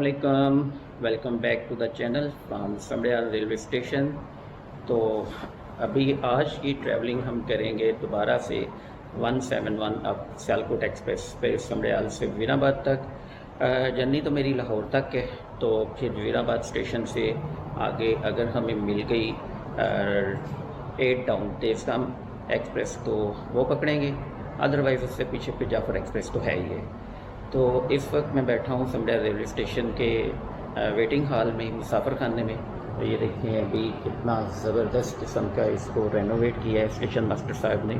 अस्सलामुअलैकुम। Welcome back to the channel from Samdiyal railway station. तो अभी आज की ट्रैवलिंग हम करेंगे दोबारा से 171 अब सियालकोट एक्सप्रेस पे समड़ियाल से वज़ीराबाद तक। जर्नी तो मेरी लाहौर तक है, तो फिर वज़ीराबाद स्टेशन से आगे अगर हमें मिल गई 8 डाउन तेज़गाम एक्सप्रेस तो वो पकड़ेंगे, अदरवाइज़ उससे पीछे पे जाफ़र एक्सप्रेस तो है ही है। तो इस वक्त मैं बैठा हूँ समड़ियाल रेलवे स्टेशन के वेटिंग हॉल में, मुसाफिर खाने में। तो ये देखिए अभी कितना ज़बरदस्त किस्म का इसको रेनोवेट किया है स्टेशन मास्टर साहब ने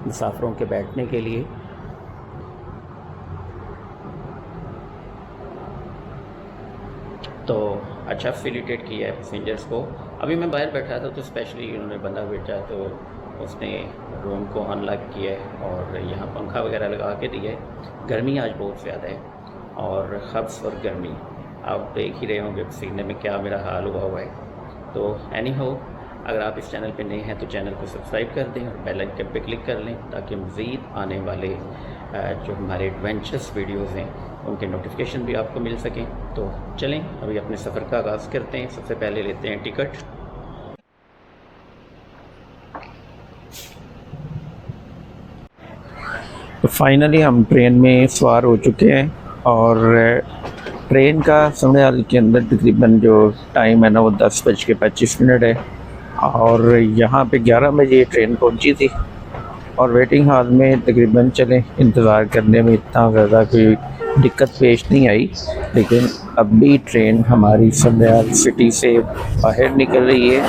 मुसाफिरों के बैठने के लिए। तो अच्छा फैसिलिटेट किया है पैसेंजर्स को। अभी मैं बाहर बैठा था तो स्पेशली उन्होंने बंदा भेजा, तो उसने रूम को अनलॉक किया है और यहाँ पंखा वगैरह लगा के दिया है। गर्मी आज बहुत ज़्यादा है और हब्स और गर्मी आप देख ही रहे होंगे पसीने में क्या मेरा हाल हुआ है। तो एनी हाउ, अगर आप इस चैनल पे नए हैं तो चैनल को सब्सक्राइब कर दें और बेल आइकन पे क्लिक कर लें ताकि मज़ीद आने वाले जो हमारे एडवेंचरस वीडियोस हैं उनके नोटिफिकेशन भी आपको मिल सकें। तो चलें अभी अपने सफ़र का आगाज़ करते हैं। सबसे पहले लेते हैं टिकट। तो फाइनली हम ट्रेन में सवार हो चुके हैं और ट्रेन का समड़ियाल के अंदर तकरीबन जो टाइम है ना वो 10:25 है और यहाँ पे 11 बजे ट्रेन पहुँची थी और वेटिंग हॉल में तकरीबन चलें इंतज़ार करने में इतना ज़्यादा कोई दिक्कत पेश नहीं आई। लेकिन अब भी ट्रेन हमारी समड़ियाल सिटी से बाहर निकल रही है।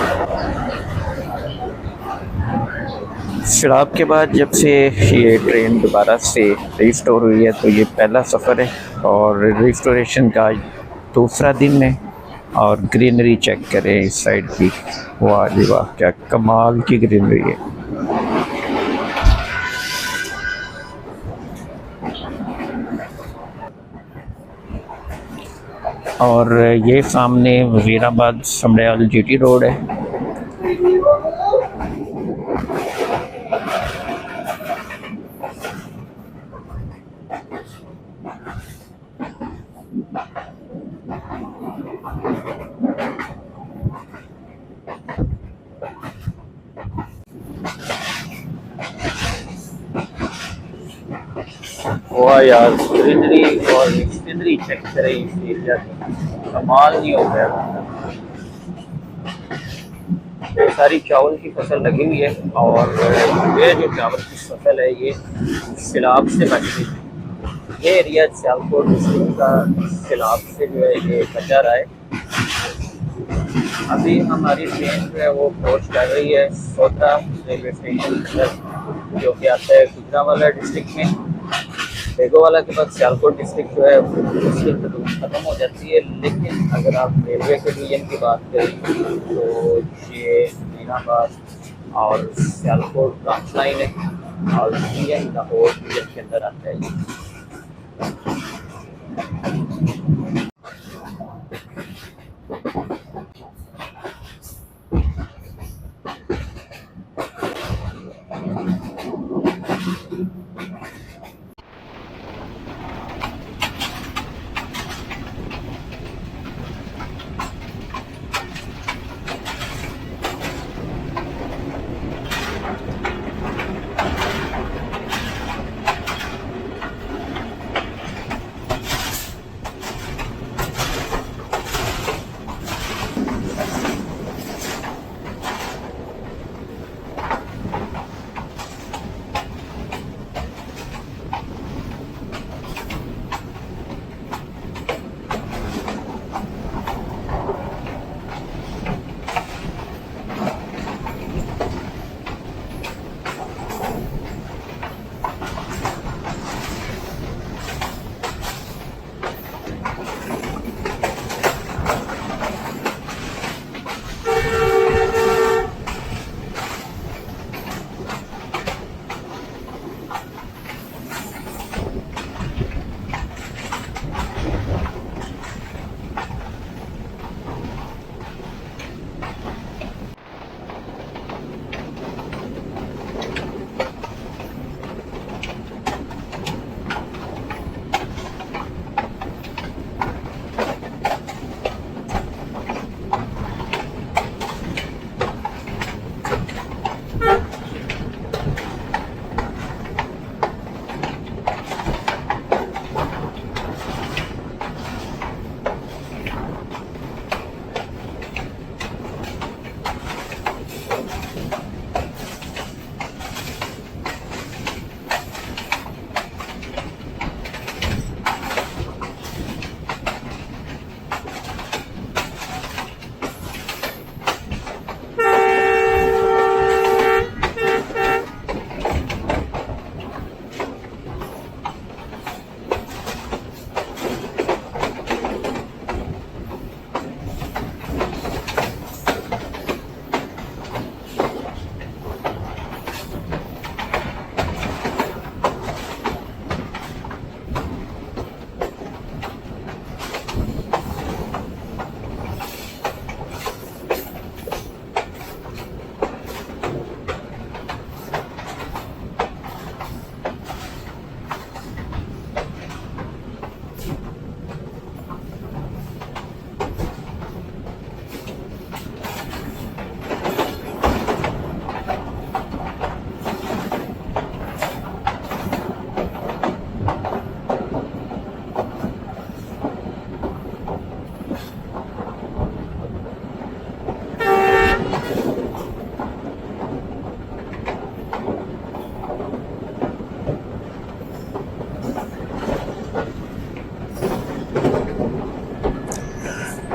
शराब के बाद जब से ये ट्रेन दोबारा से रिस्टोर हुई है तो ये पहला सफ़र है और रिस्टोरेशन का आज दूसरा दिन है। और ग्रीनरी चेक करें इस साइड की, वाह जी वाह, क्या कमाल की ग्रीनरी है। और ये सामने वज़ीराबाद समड़ियाल जीटी रोड है। वाह यार, ग्रीनरी और सीनरी चेक करें इस एरिया की, कमाल नहीं हो गया। सारी चावल की फसल लगी हुई है और ये जो चावल की फसल है ये सैलाब से बच गई है। ये एरिया सियालकोट डिस्ट्रिक्ट का सैलाब से जो है ये बचा रहा है। अभी हमारी ट्रेन जो है वो पहुँच कर रही है सोता रेलवे स्टेशन जो कि आता है गुजरांवाला डिस्ट्रिक्ट में। बेगोवाला के बाद सियालकोट डिस्ट्रिक्ट जो है उसकी ख़त्म हो जाती है। लेकिन अगर आप रेलवे के डिवीजन की बात करें तो ये वज़ीराबाद और सियालकोट ट्रांस लाइन है और डिवीजन लाहौर डिवीजन के अंदर आता है।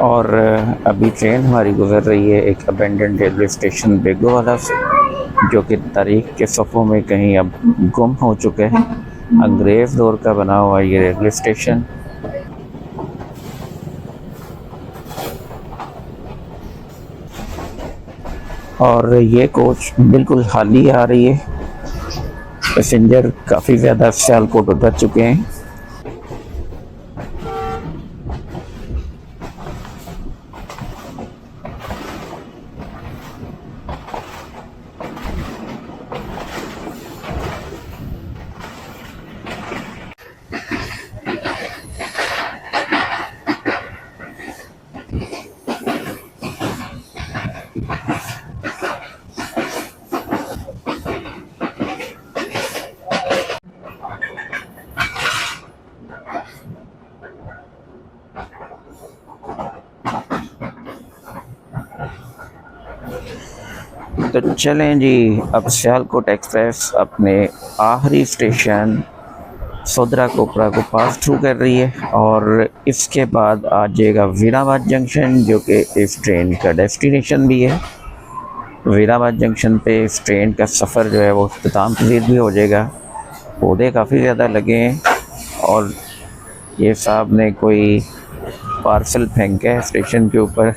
और अभी ट्रेन हमारी गुजर रही है एक अबेंडन रेलवे स्टेशन बेगोवाला से, जो कि तारीख के सफ़ों में कहीं अब गुम हो चुके हैं। अंग्रेज़ दौर का बना हुआ ये रेलवे स्टेशन। और ये कोच बिल्कुल खाली आ रही है, पैसेंजर काफ़ी ज़्यादा सियालकोट उतर चुके हैं। तो चलें जी, अब सियालकोट एक्सप्रेस अपने आखिरी स्टेशन सोदरा कोपरा को पास थ्रू कर रही है और इसके बाद आ जाएगा वज़ीराबाद जंक्शन, जो कि इस ट्रेन का डेस्टिनेशन भी है। वज़ीराबाद जंक्शन पे इस ट्रेन का सफ़र जो है वो इख्तिताम पज़ीर भी हो जाएगा। पौधे काफ़ी ज़्यादा लगे हैं और ये साहब ने कोई पार्सल फेंका है स्टेशन के ऊपर।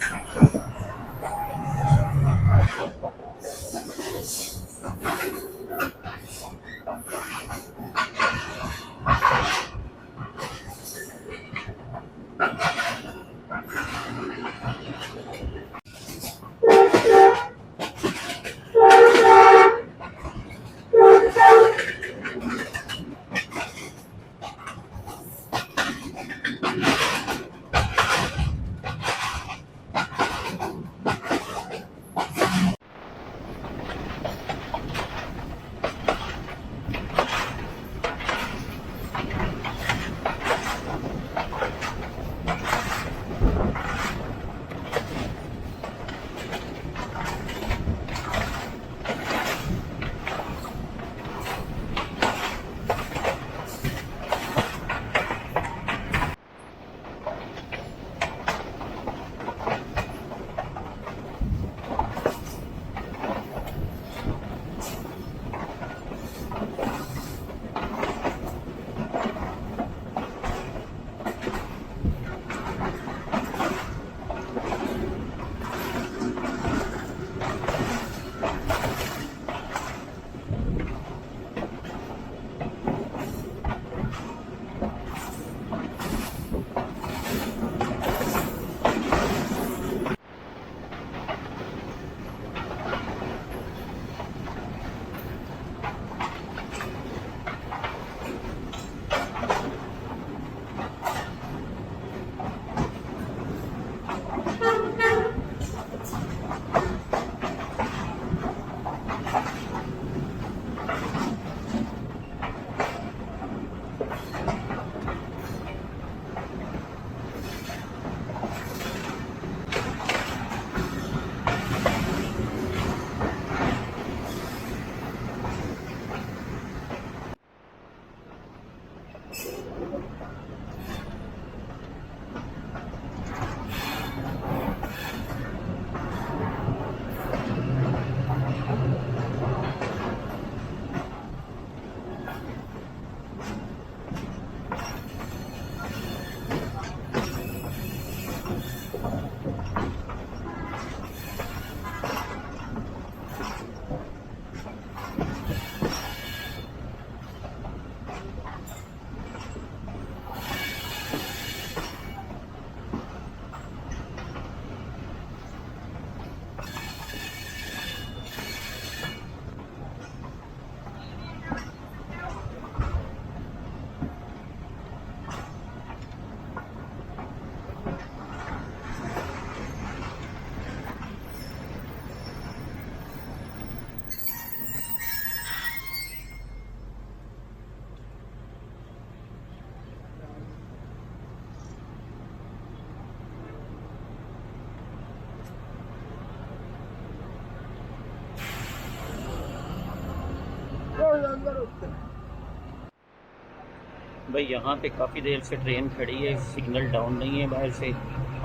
भाई यहाँ पे काफ़ी देर से ट्रेन खड़ी है, सिग्नल डाउन नहीं है बाहर से,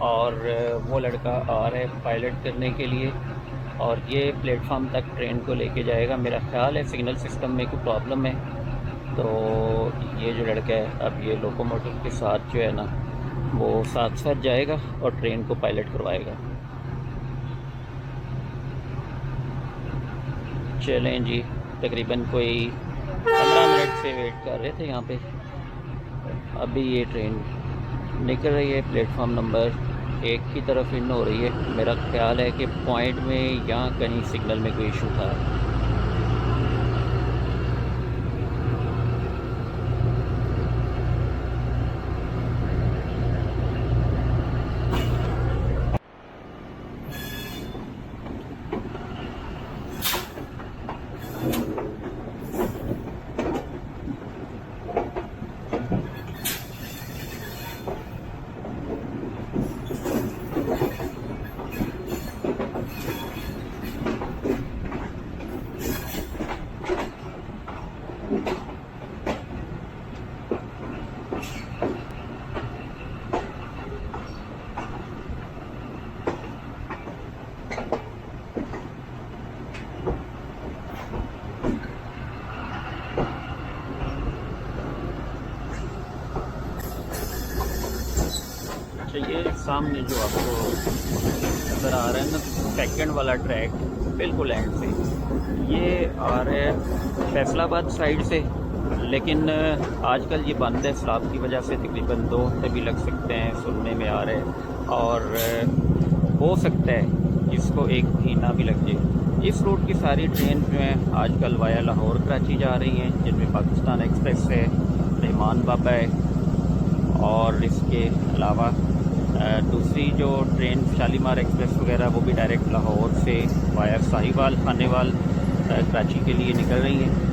और वो लड़का आ रहा है पायलट करने के लिए और ये प्लेटफार्म तक ट्रेन को लेके जाएगा। मेरा ख्याल है सिग्नल सिस्टम में कोई प्रॉब्लम है, तो ये जो लड़का है अब ये लोकोमोटिव के साथ जो है ना वो साथ साथ जाएगा और ट्रेन को पायलट करवाएगा। चलें जी, तकरीबन कोई 15 मिनट से वेट कर रहे थे यहाँ पे। अभी ये ट्रेन निकल रही है, प्लेटफार्म नंबर 1 की तरफ इन हो रही है। मेरा ख्याल है कि पॉइंट में यहाँ कहीं सिग्नल में कोई इशू था। अच्छा, ये सामने जो आपको नज़र आ रहा है ना सेकंड वाला ट्रैक बिल्कुल एंड से, ये आ रहा है फैसलाबाद साइड से, लेकिन आजकल ये बंद है सैलाब की वजह से। तकरीबन 2 हफ्ते भी लग सकते हैं, सुनने में आ रहे हैं, और हो सकता है इसको 1 महीना भी लग जाए। इस रूट की सारी ट्रेन जो हैं आजकल वाया लाहौर कराची जा रही हैं, जिनमें पाकिस्तान एक्सप्रेस है, रहमान बाबा है, और इसके अलावा दूसरी जो ट्रेन शालीमार एक्सप्रेस वगैरह वो भी डायरेक्ट लाहौर से वाया साहिवाल खानेवाल कराची के लिए निकल रही हैं।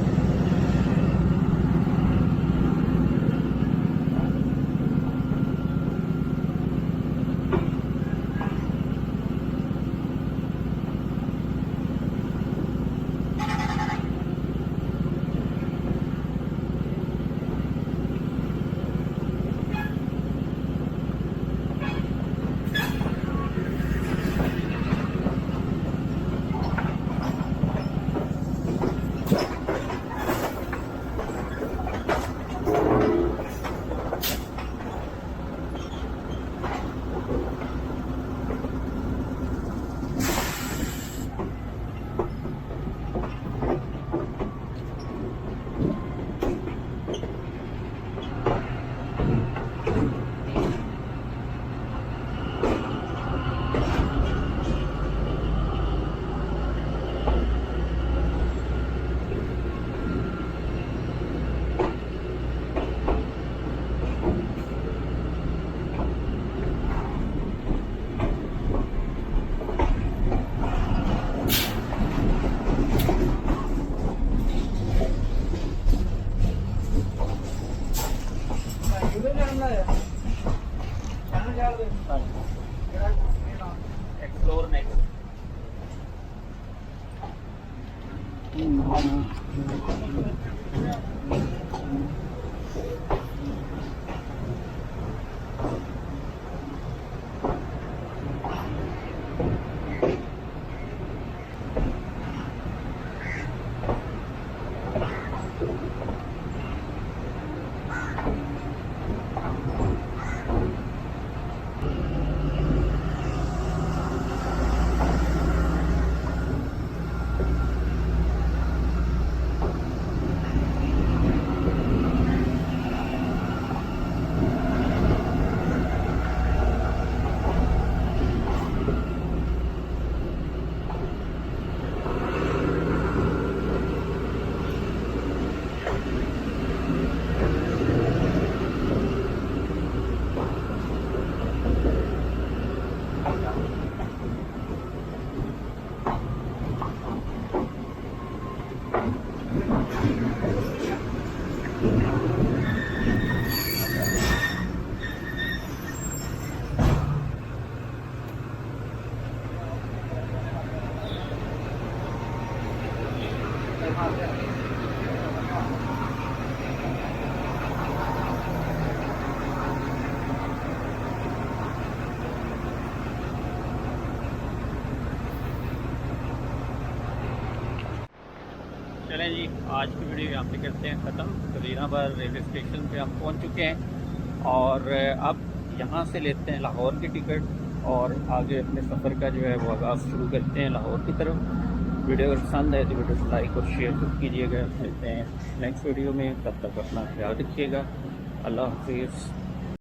Explore next. चलें जी, आज की वीडियो यहाँ पे करते हैं ख़त्म। वज़ीराबाद रेलवे स्टेशन पे हम पहुँच चुके हैं और अब यहाँ से लेते हैं लाहौर की टिकट और आगे अपने सफ़र का जो है वो आगाज़ शुरू करते हैं लाहौर की तरफ। वीडियो अगर पसंद है तो वीडियो को लाइक और शेयर जरूर कीजिएगा। मिलते हैं नेक्स्ट वीडियो में, तब तक अपना ख्याल रखिएगा। अल्लाह हाफिज़।